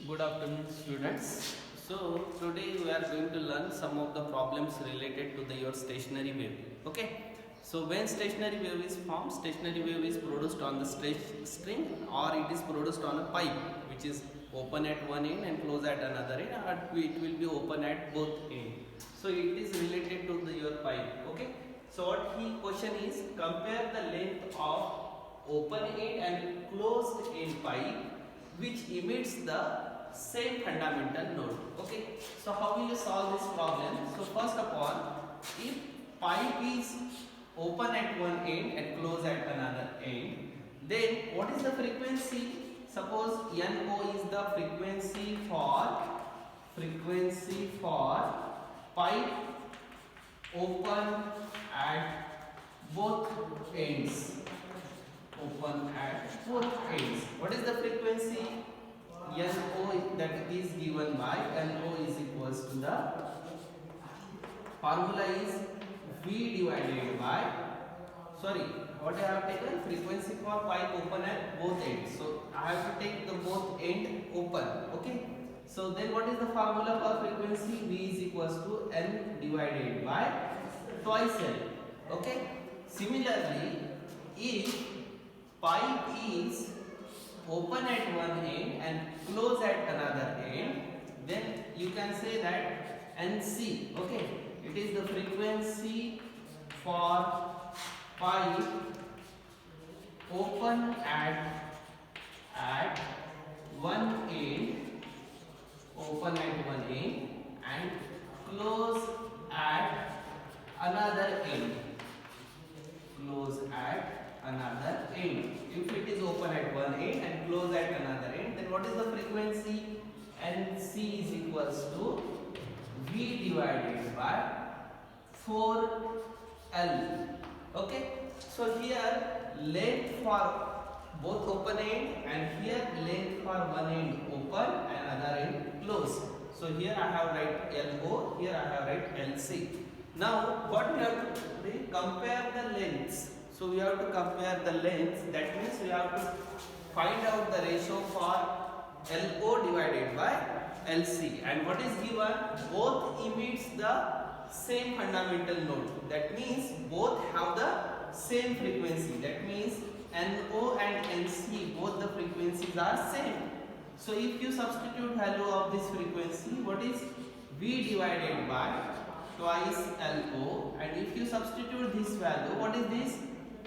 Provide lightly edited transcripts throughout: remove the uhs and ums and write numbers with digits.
Good afternoon, students. So today we are going to learn some of the problems related to your stationary wave. Okay. So when stationary wave is formed, stationary wave is produced on the string, or it is produced on a pipe which is open at one end and close at another end, or it will be open at both ends. So it is related to your pipe. Okay. So what he question is, compare the length of open end and closed end pipe which emits the same fundamental node. Okay, so how will you solve this problem? So first of all, if pipe is open at one end and close at another end, then what is the frequency? Suppose NO is the frequency for pipe open at both ends. Open at both ends. What is the frequency? NO, that is given by NO is equals to the formula is V divided by, sorry, what I have taken, frequency for pipe open at both ends. So I have to take the both end open. Okay. So then what is the formula for frequency? V is equals to N divided by twice L. Okay. Similarly, if pipe is open at one end and close at another end, then you can say that NC. Okay, it is the frequency for pipe open at one end, and close at another end. If it is open at one end and close at another end, then what is the frequency? NC is equals to V divided by 4L. Okay, so here length for both open end, and here length for one end open and other end close. So here I have write LO, here I have write LC. Now what we have to do? Compare the lengths. So we have to compare the lengths. That means we have to find out the ratio for LO divided by LC. And what is given? Both emits the same fundamental node. That means both have the same frequency. That means NO and NC, both the frequencies are same. So if you substitute value of this frequency, what is V divided by twice LO, and if you substitute this value, what is this?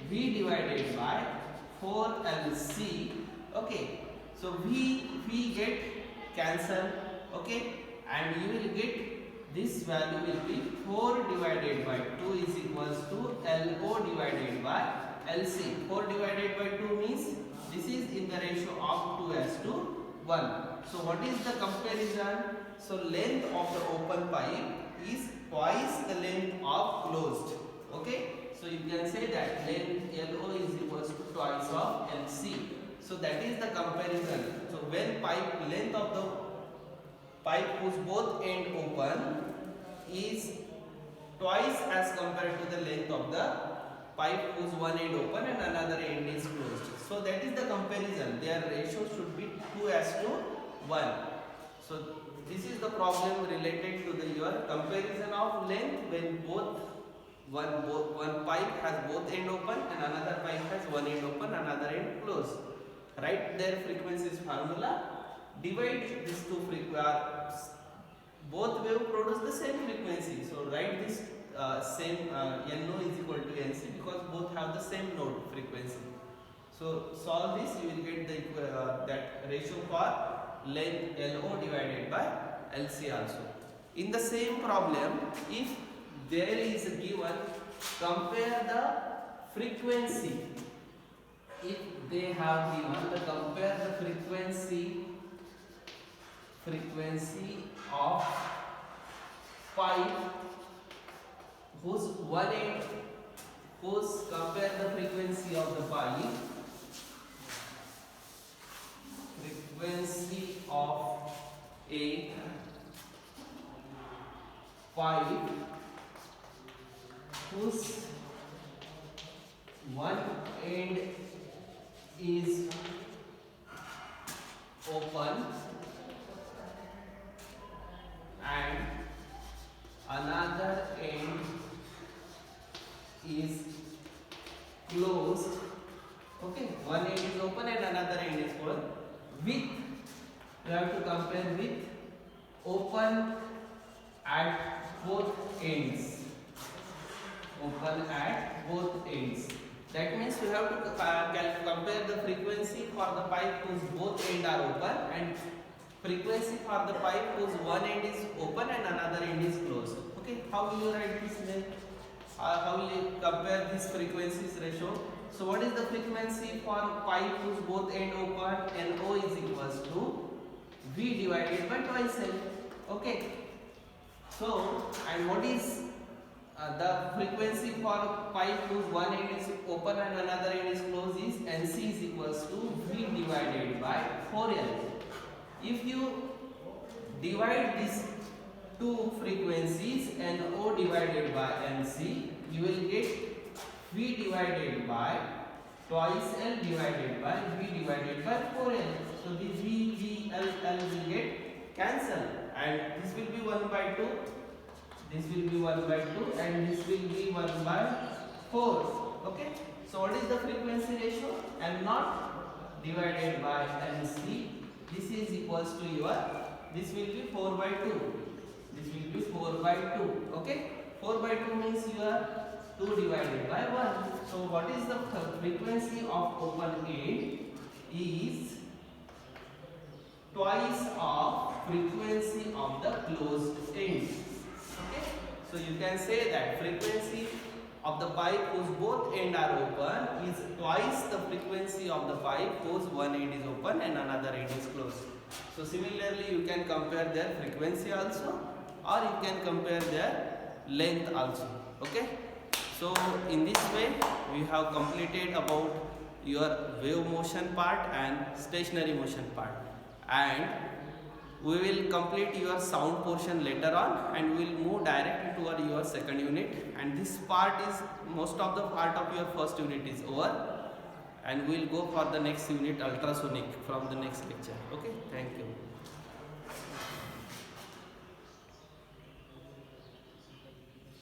V divided by 4LC. Okay, so V get cancelled. Okay, and you will get this value will be 4 divided by 2 is equals to LO divided by LC. 4 divided by 2 means this is in the ratio of 2:1. So what is the comparison? So length of the open pipe is twice the length of closed. Okay, so you can say that length LO is equals to twice of LC. So that is the comparison. So when pipe length of the pipe whose both end open is twice as compared to the length of the pipe whose one end open and another end is closed. So that is the comparison. Their ratio should be 2:1. So this is the problem related to your comparison of length when one pipe has both end open and another pipe has one end open, another end closed. Write their frequencies formula. Divide these two frequencies. Both wave produce the same frequency. So write this same NO is equal to NC because both have the same node frequency. So solve this, you will get the that ratio for length LO divided by LC also. In the same problem, if there is given, compare the frequency. If they have given the compare the frequency of pipe whose one end, compare the frequency of the pipe, frequency of a pipe whose one end is open you have to compare with open at both ends. Open at both ends. That means you have to compare the frequency for the pipe whose both ends are open and frequency for the pipe whose one end is open and another end is closed. Okay, how will you write this then? How will you compare this frequencies ratio? So what is the frequency for pipe whose both end open? NO is equals to V divided by twice L. Okay. So, and what is the frequency for pipe whose one end is open and another end is closed is NC is equals to V divided by 4L. If you divide these two frequencies NO divided by NC, you will get V divided by twice L divided by V divided by 4L. So this V, L will get cancelled and this will be 1 by 2. This will be 1 by 2 and this will be 1 by 4. Okay. So what is the frequency ratio? M0 divided by MC. This is equals to your, this will be 4 by 2. This will be 4 by 2. Okay. 4 by 2 means your 2 divided by 1. So what is the frequency of open end is twice of frequency of the closed end. Okay. So you can say that frequency of the pipe whose both ends are open is twice the frequency of the pipe whose one end is open and another end is closed. So similarly you can compare their frequency also or you can compare their length also. Okay. So in this way we have completed about your wave motion part and stationary motion part, and we will complete your sound portion later on and we will move directly toward your second unit, and this part is most of the part of your first unit is over and we will go for the next unit ultrasonic from the next lecture. Okay, thank you.